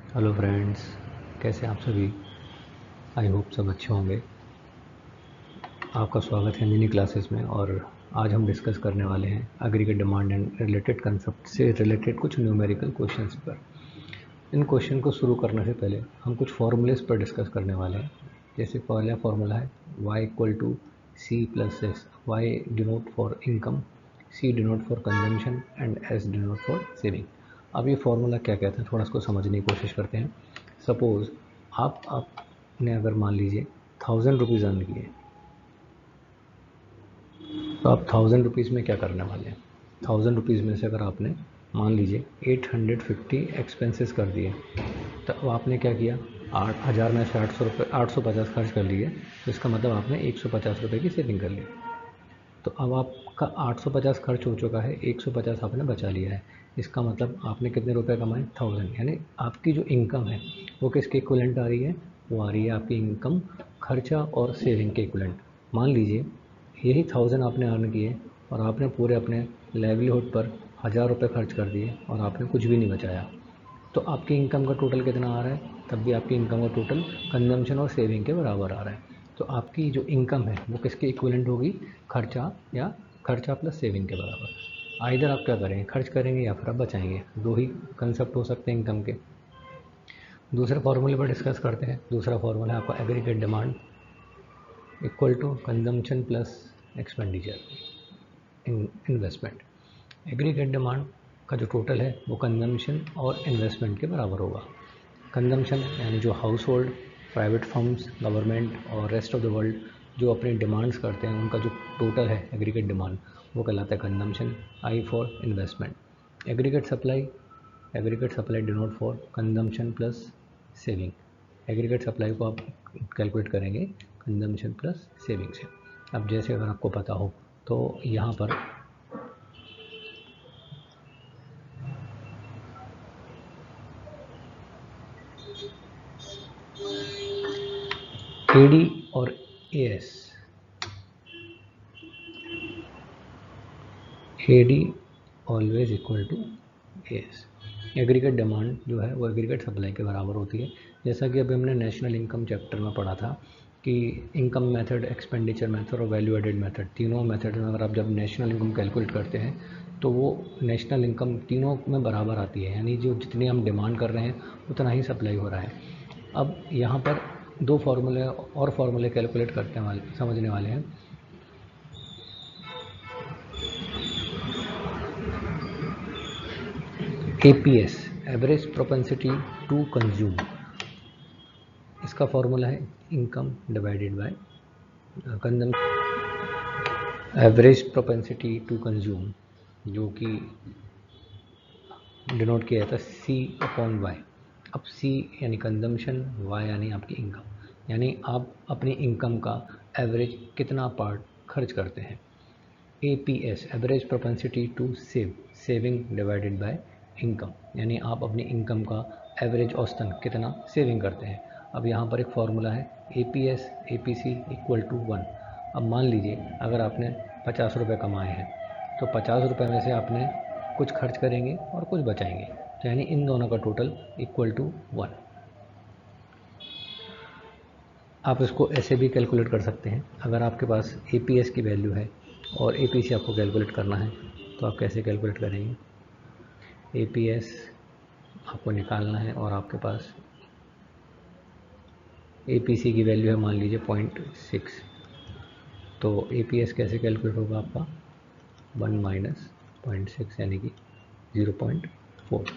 Hello friends, कैसे हैं आप सभी। आई होप सब अच्छे होंगे। आपका स्वागत है मिनी क्लासेस में। और आज हम डिस्कस करने वाले हैं aggregate demand and related concept से रिलेटेड कुछ न्यूमेरिकल क्वेश्चंस पर। इन क्वेश्चन को शुरू करने से पहले हम कुछ फॉर्मूलेस पर डिस्कस करने वाले हैं। जैसे पहला फॉर्मूला है y equal to C plus S. Y denote for income, C denote for consumption and S denote for saving. अब ये फार्मूला क्या कहता है, थोड़ा इसको समझने की कोशिश करते हैं। सपोज आपने अगर मान लीजिए 1000 रुपीज़ अर्न किए, तो आप 1000 रुपीज़ में क्या करने वाले हैं। 1000 रुपीज़ में से अगर आपने मान लीजिए 850 एक्सपेंसेस कर दिए, तो आपने क्या किया, 8,000 में से 800 रुपये 850 खर्च कर लिए, तो इसका मतलब आपने 150 रुपये की सेविंग कर ली। तो अब आपका 850 खर्च हो चुका है, 150 आपने बचा लिया है। इसका मतलब आपने कितने रुपए कमाए, 1000। यानी आपकी जो इनकम है वो किसके इक्वलेंट आ रही है, वो आ रही है आपकी इनकम खर्चा और सेविंग के इक्वलेंट। मान लीजिए यही 1000 आपने अर्न किए और आपने पूरे अपने लाइवलीहुड पर 1000 रुपये खर्च कर दिए और आपने कुछ भी नहीं बचाया, तो आपकी इनकम का टोटल कितना आ रहा है, तब भी आपकी इनकम का टोटल कंजम्पशन और सेविंग के बराबर आ रहा है। तो आपकी जो इनकम है वो किसके इक्विवेलेंट होगी, खर्चा या खर्चा प्लस सेविंग के बराबर। आइदर आप क्या करेंगे, खर्च करेंगे या फिर आप बचाएंगे। दो ही कंसेप्ट हो सकते हैं इनकम के। दूसरे फॉर्मूले पर डिस्कस करते हैं। दूसरा फॉर्मूला है आपका aggregate demand equal to consumption plus expenditure investment. Aggregate demand का जो टोटल है वो कंजम्पशन और इन्वेस्टमेंट के बराबर होगा। कंजम्पशन यानी जो house hold, private firms, government और रेस्ट ऑफ द वर्ल्ड जो अपनी डिमांड्स करते हैं, उनका जो टोटल है एग्रीगेट डिमांड, वो कहलाता है consumption. I for investment. Aggregate supply denote for consumption plus saving. Aggregate supply को आप कैलकुलेट करेंगे कंजम्पशन प्लस सेविंग से। अब जैसे अगर आपको पता हो तो यहाँ पर एडी और AS, AD always equal to AS. Aggregate demand जो है वो एग्रीगेट सप्लाई के बराबर होती है। जैसा कि अभी हमने नेशनल इनकम चैप्टर में पढ़ा था कि इनकम मेथड, एक्सपेंडिचर मेथड और वैल्यू एडेड मेथड, तीनों मेथड में अगर आप जब नेशनल इनकम कैलकुलेट करते हैं तो वो नेशनल इनकम तीनों में बराबर आती है। यानी जो जितनी हम डिमांड कर रहे हैं उतना ही सप्लाई हो रहा है। अब यहाँ पर दो फार्मूले और फार्मूले कैलकुलेट करते वाले समझने वाले हैं। APS, average propensity to consume. इसका फॉर्मूला है income divided by consumption. Average propensity to consume जो कि डिनोट किया जाता है सी अपॉन वाई। अब सी यानी कंजम्पशन, वाई यानी आपकी इनकम। यानी आप अपनी इनकम का एवरेज कितना पार्ट खर्च करते हैं। APS, average propensity to save, saving divided by income. यानी आप अपनी इनकम का एवरेज औसतन कितना सेविंग करते हैं। अब यहाँ पर एक फॉर्मूला है एपीएस एपीसी इक्वल टू 1। अब मान लीजिए अगर आपने 50 रुपये कमाए हैं तो 50 रुपये में से आपने कुछ खर्च करेंगे और कुछ बचाएंगे, तो यानी इन दोनों का टोटल इक्वल टू 1। आप इसको ऐसे भी कैलकुलेट कर सकते हैं। अगर आपके पास एपीएस की वैल्यू है और एपीसी आपको कैलकुलेट करना है तो आप कैसे कैलकुलेट करेंगे। एपीएस आपको निकालना है और आपके पास एपीसी की वैल्यू है मान लीजिए 0.6, तो एपीएस कैसे कैलकुलेट होगा आपका 1 माइनस 0.6 यानी कि 0.4।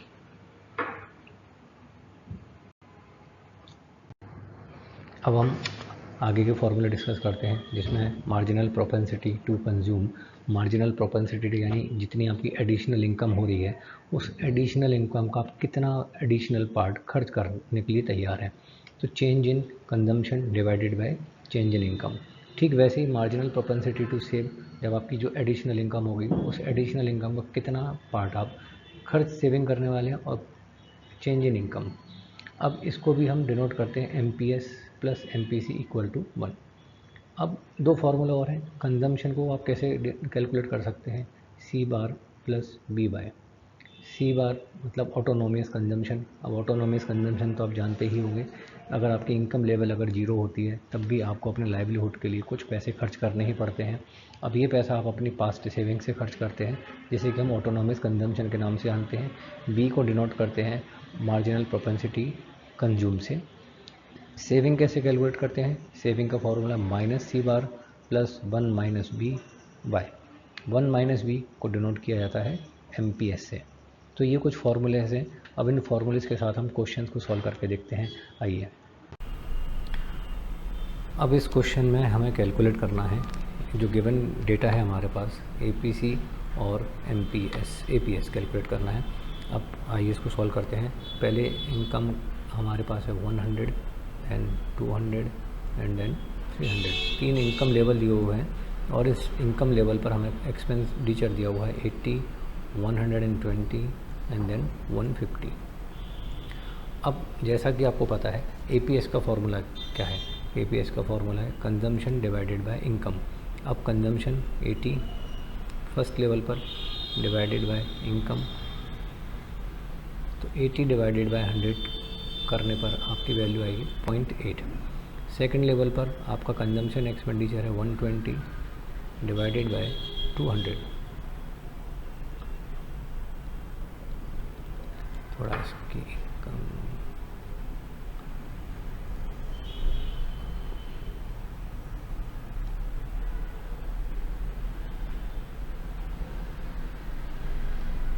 अब हम आगे के फॉर्मूले डिस्कस करते हैं जिसमें marginal propensity to consume. Marginal propensity यानी जितनी आपकी एडिशनल इनकम हो रही है उस एडिशनल इनकम का आप कितना एडिशनल पार्ट खर्च करने के लिए तैयार है। तो change in consumption divided by change in income. ठीक वैसे ही मार्जिनल प्रोपेंसिटी टू सेव, जब आपकी जो एडिशनल इनकम होगी उस एडिशनल इनकम का कितना पार्ट आप खर्च सेविंग करने वाले हैं और चेंज इन इनकम। अब इसको भी हम डिनोट करते हैं M P S plus M P C equal to 1। अब दो फार्मूला और हैं। कंजम्पशन को आप कैसे कैलकुलेट कर सकते हैं, सी बार प्लस बी बाय। सी बार मतलब ऑटोनोमियस कंजम्पशन। अब ऑटोनोमियस कंजम्पशन तो आप जानते ही होंगे, अगर आपकी इनकम लेवल अगर जीरो होती है तब भी आपको अपने लाइवलीहुड के लिए कुछ पैसे खर्च करने ही पड़ते हैं। अब ये पैसा आप अपनी पास्ट सेविंग से खर्च करते हैं, जिसे कि हम ऑटोनोमियस कंजम्पशन के नाम से जानते हैं। बी को डिनोट करते हैं मार्जिनल प्रोपेंसिटी कंज्यूम से। सेविंग कैसे कैलकुलेट करते हैं? सेविंग का formula minus C bar plus 1 minus B by 1 minus B को डिनोट किया जाता है एमपीएस से। तो ये कुछ फॉर्मूलेज हैं। अब इन फॉर्मूलेज के साथ हम क्वेश्चंस को सॉल्व करके देखते हैं। आइए, अब इस क्वेश्चन में हमें कैलकुलेट करना है जो गिवन डेटा है हमारे पास, एपीसी और एपीएस कैलकुलेट करना है। अब आइए इसको सॉल्व करते हैं। पहले इनकम हमारे पास है 100 and 200 and then 300। 3 income level दिए हुए हैं और इस इनकम लेवल पर हमें एक्सपेंडिचर दिया हुआ है 80, 120 एंड देन 150। अब जैसा कि आपको पता है एपीएस का फॉर्मूला क्या है? एपीएस का फॉर्मूला है कंजम्पशन डिवाइडेड बाय इनकम। अब कंजम्पशन 80 फर्स्ट लेवल पर डिवाइडेड बाय इनकम, तो 80 डिवाइडेड बाय 100 करने पर आपकी वैल्यू आएगी 0.8। सेकेंड लेवल पर आपका कंजम्पशन एक्सपेंडिचर है 120 डिवाइडेड बाय 200। थोड़ा इसकी कम,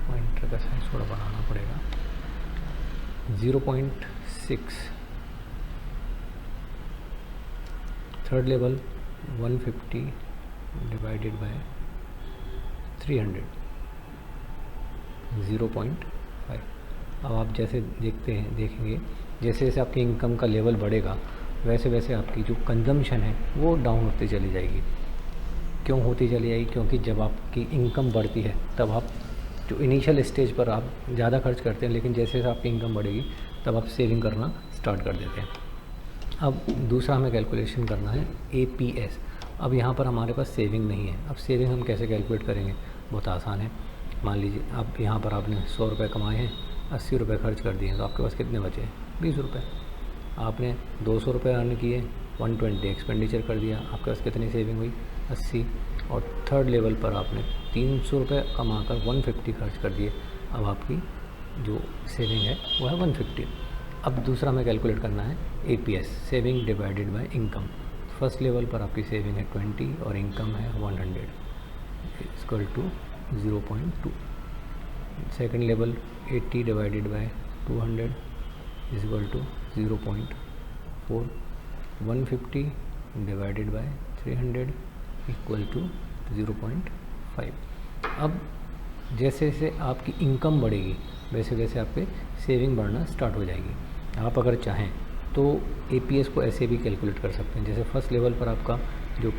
पॉइंटर का साइज थोड़ा बढ़ाना पड़ेगा, 0.6। Third level 150 divided by 300, 0.5। अब आप जैसे देखेंगे जैसे जैसे आपकी इनकम का लेवल बढ़ेगा वैसे वैसे आपकी जो कंजम्पशन है वो डाउन होती चली जाएगी। क्यों होती चली जाएगी? क्योंकि जब आपकी इनकम बढ़ती है तब आप जो इनिशियल स्टेज पर आप ज़्यादा खर्च करते हैं, लेकिन जैसे जैसे आपकी इनकम बढ़ेगी तब आप सेविंग करना स्टार्ट कर देते हैं। अब दूसरा हमें कैलकुलेशन करना है एपीएस। अब यहाँ पर हमारे पास सेविंग नहीं है। अब सेविंग हम कैसे कैलकुलेट करेंगे? बहुत आसान है। मान लीजिए अब यहाँ पर आपने 100 रुपये कमाए हैं, 80 रुपये खर्च कर दिए, तो आपके पास कितने बचे? 20 रुपये। आपने 200 रुपये अर्न किए, 120 एक्सपेंडिचर कर दिया, आपके पास कितनी सेविंग हुई? 80। और थर्ड लेवल पर आपने 300 रुपये कमाकर 150 खर्च कर दिए, अब आपकी जो सेविंग है वो है 150। अब दूसरा हमें कैलकुलेट करना है APS, saving divided by income. First level पर आपकी सेविंग है 20 और इनकम है 100 equal to 0.2। Second level 80 divided by 200 is equal to 0.4। 150 divided by 300 equal to 0.5। अब जैसे जैसे आपकी इनकम बढ़ेगी वैसे वैसे आपके सेविंग बढ़ना स्टार्ट हो जाएगी। आप अगर चाहें तो एपीएस को ऐसे भी कैलकुलेट कर सकते हैं। जैसे फर्स्ट लेवल पर आपका जो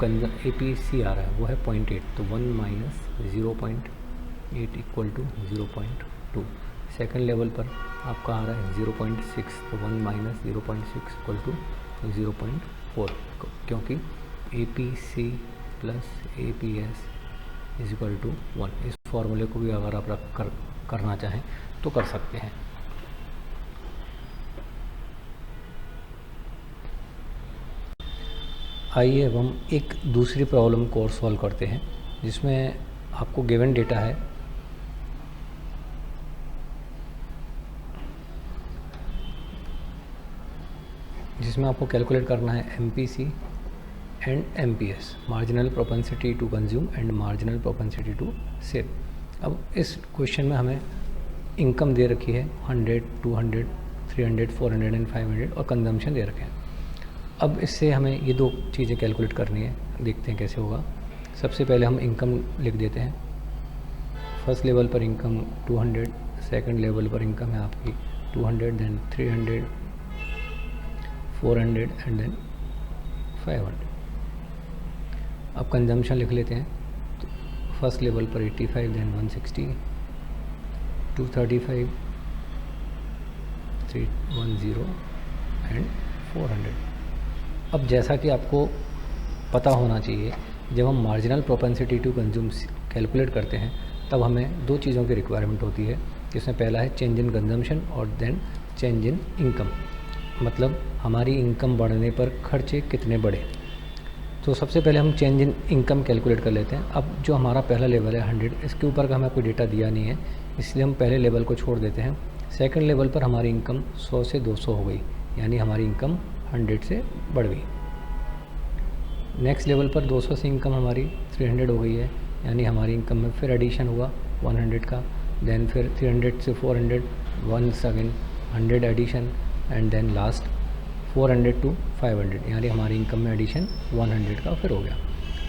एपीसी आ रहा है वो है 0.8, तो 1 minus 0.8 equal to 0.2। Second level पर आपका आ रहा है 0.6, तो 1 माइनस 0.6 इक्वल टू 0.4, क्योंकि APC plus APS is equal to 1। इस फॉर्मूले को भी अगर आप करना चाहें तो कर सकते हैं। आइए अब हम एक दूसरी प्रॉब्लम को और सॉल्व करते हैं, जिसमें आपको गिवन डेटा है, जिसमें आपको कैलकुलेट करना है MPC and MPS, marginal propensity to consume and marginal propensity to save. अब इस क्वेश्चन में हमें इनकम दे रखी है 100, 200, 300, 400 एंड 500 और कंजम्पशन दे रखे हैं। अब इससे हमें ये दो चीज़ें कैलकुलेट करनी है, देखते हैं कैसे होगा। सबसे पहले हम इनकम लिख देते हैं। फर्स्ट लेवल पर इनकम 200, सेकंड लेवल पर इनकम है आपकी 200, देन 300, 400 एंड देन 500। अब कंजम्पशन लिख लेते हैं। तो फर्स्ट लेवल पर 85, देन 160, 235, 310 एंड 400। अब जैसा कि आपको पता होना चाहिए, जब हम marginal propensity to consume calculate करते हैं तब हमें दो चीज़ों की रिक्वायरमेंट होती है। जिसमें पहला है चेंज इन कंजम्पशन और देन चेंज इन इनकम, मतलब हमारी इनकम बढ़ने पर खर्चे कितने बढ़े। तो सबसे पहले हम चेंज इन इनकम कैलकुलेट कर लेते हैं। अब जो हमारा पहला लेवल है 100, इसके ऊपर का हमें कोई डेटा दिया नहीं है, इसलिए हम पहले लेवल को छोड़ देते हैं। सेकंड लेवल पर हमारी इनकम 100 से 200 हो गई, यानी हमारी इनकम 100 से बढ़ गई। नेक्स्ट लेवल पर 200 से इनकम हमारी 300 हो गई है, यानी हमारी इनकम में फिर एडिशन हुआ 100 का। देन फिर 300 से 400, once again 100 addition, and then last 400 to 500, यानी हमारी इनकम में एडिशन 100 का फिर हो गया।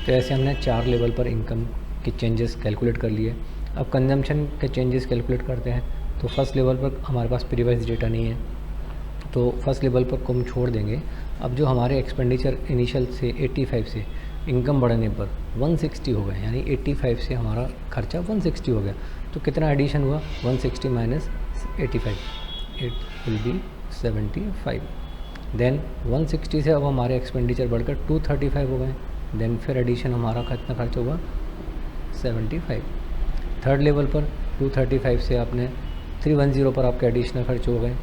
तो ऐसे हमने 4 लेवल पर इनकम के चेंजेस कैलकुलेट कर लिए। अब कंजम्पशन के चेंजेस कैलकुलेट करते हैं। तो फर्स्ट लेवल पर हमारे पास प्रीवाइज डेटा नहीं है, तो फर्स्ट लेवल पर को हम छोड़ देंगे। अब जो हमारे एक्सपेंडिचर इनिशियल से 85 से इनकम बढ़ने पर 160 हो गए, यानी 85 से हमारा खर्चा 160 हो गया। तो कितना एडिशन हुआ, 160 minus 85, it will be 75। Then 160 से अब हमारे एक्सपेंडिचर बढ़कर 235 हो गए। देन फिर एडिशन हमारा कितना खर्च हुआ, 75। थर्ड लेवल पर 235 से आपने 310 पर आपके एडिशनल खर्च हो गए,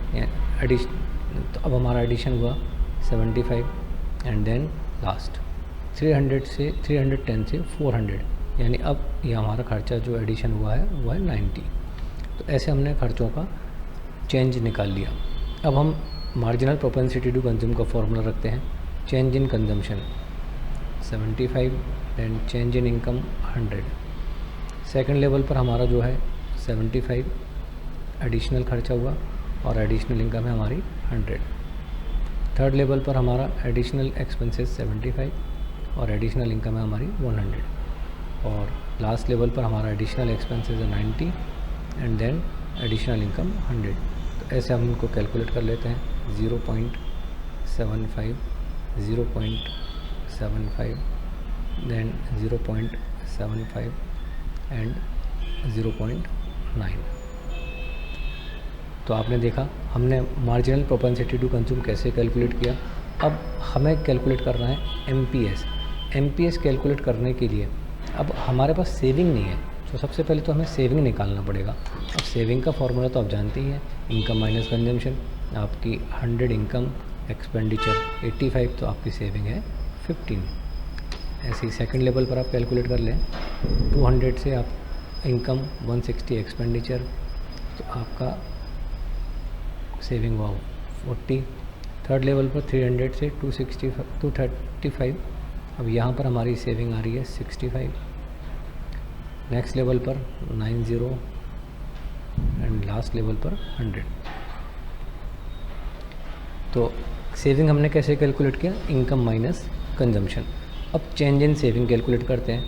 तो अब हमारा एडिशन हुआ 75। एंड देन लास्ट 310 से 400, यानी अब ये हमारा खर्चा जो एडिशन हुआ है वो है 90। तो ऐसे हमने खर्चों का चेंज निकाल लिया। अब हम मार्जिनल प्रोपेंसिटी टू कंज्यूम का फॉर्मूला रखते हैं। Change in consumption 75, then change in income 100। Second level पर हमारा जो है 75 एडिशनल खर्चा हुआ और एडिशनल इनकम है हमारी 100। थर्ड लेवल पर हमारा एडिशनल एक्सपेंसेस 75 और एडिशनल इनकम है हमारी 100। और लास्ट लेवल पर हमारा एडिशनल एक्सपेंसेस है 90 एंड देन एडिशनल इनकम 100। तो ऐसे हम इनको कैलकुलेट कर लेते हैं। 0.75, 0.75, देन 0.75 एंड 0.9। तो आपने देखा हमने मार्जिनल प्रोपेंसिटी टू कंज्यूम कैसे कैलकुलेट किया। अब हमें कैलकुलेट करना है एमपीएस। एमपीएस कैलकुलेट करने के लिए अब हमारे पास सेविंग नहीं है, तो सबसे पहले तो हमें सेविंग निकालना पड़ेगा। अब सेविंग का फॉर्मूला तो आप जानते ही हैं, इनकम माइनस कंजम्पशन। आपकी 100 इनकम, एक्सपेंडिचर 85, तो आपकी सेविंग है 15। ऐसे ही सेकंड लेवल पर आप कैलकुलेट कर लें। 200 से आप इनकम, 160 एक्सपेंडिचर, तो आपका सेविंग हुआ 40। थर्ड लेवल पर 300 से 235, अब यहाँ पर हमारी सेविंग आ रही है 65। नेक्स्ट लेवल पर 90 एंड लास्ट लेवल पर 100। तो सेविंग हमने कैसे कैलकुलेट किया, इनकम माइनस कंजम्पशन। अब चेंज इन सेविंग कैलकुलेट करते हैं।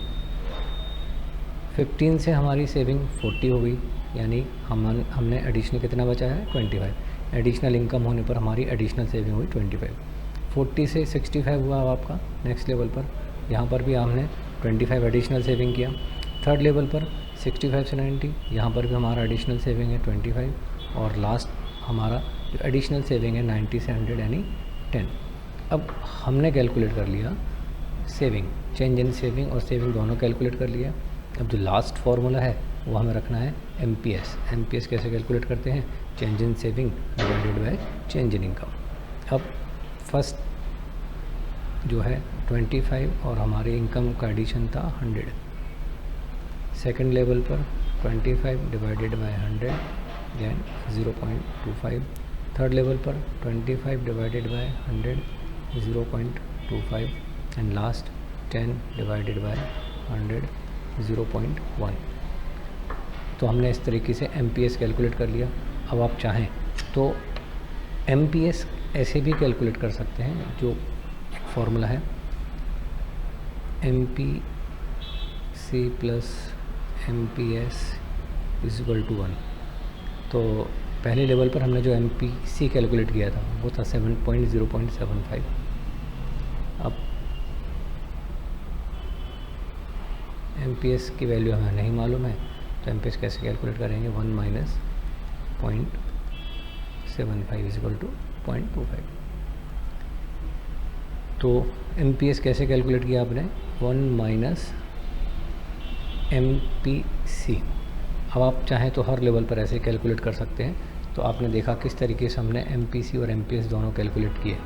15 से हमारी सेविंग 40 हो गई, यानी हमने एडिशनल कितना बचा है 25। एडिशनल इनकम होने पर हमारी एडिशनल सेविंग हुई 25। 40 से 65 हुआ अब आपका नेक्स्ट लेवल पर, यहाँ पर भी हमने 25 एडिशनल सेविंग किया। थर्ड लेवल पर 65 से 90, यहाँ पर भी हमारा एडिशनल सेविंग है 25। और लास्ट हमारा जो एडिशनल सेविंग है 90 से 100 यानी 10। अब हमने कैलकुलेट कर लिया सेविंग, चेंज इन सेविंग और सेविंग दोनों कैलकुलेट कर लिया। अब जो लास्ट फार्मूला है वो हमें रखना है एमपीएस। एमपीएस कैसे कैलकुलेट करते हैं, change in saving divided by change in income. अब फर्स्ट जो है 25 और हमारे इनकम का एडिशन था 100। सेकंड लेवल पर 25 divided by 100 then 0.25। Third level पर 25 divided by 100 0.25 and last 10 divided by 100 0.1। तो हमने इस तरीके से एमपीएस कैलकुलेट कर लिया। अब आप चाहें तो एमपीएस ऐसे भी कैलकुलेट कर सकते हैं, जो एक फॉर्मूला है MPC plus MPS equal to 1। तो पहले लेवल पर हमने जो MPC कैलकुलेट किया था वो था 7.0.75। अब MPS की वैल्यू हमें नहीं मालूम है, तो MPS कैसे कैलकुलेट करेंगे, 1 माइनस 0.75 इक्वल टू 0.25। तो MPS कैसे कैलकुलेट किया आपने, 1 माइनस MPC अब आप चाहें तो हर लेवल पर ऐसे कैलकुलेट कर सकते हैं। तो आपने देखा किस तरीके से हमने MPC और MPS दोनों कैलकुलेट किए।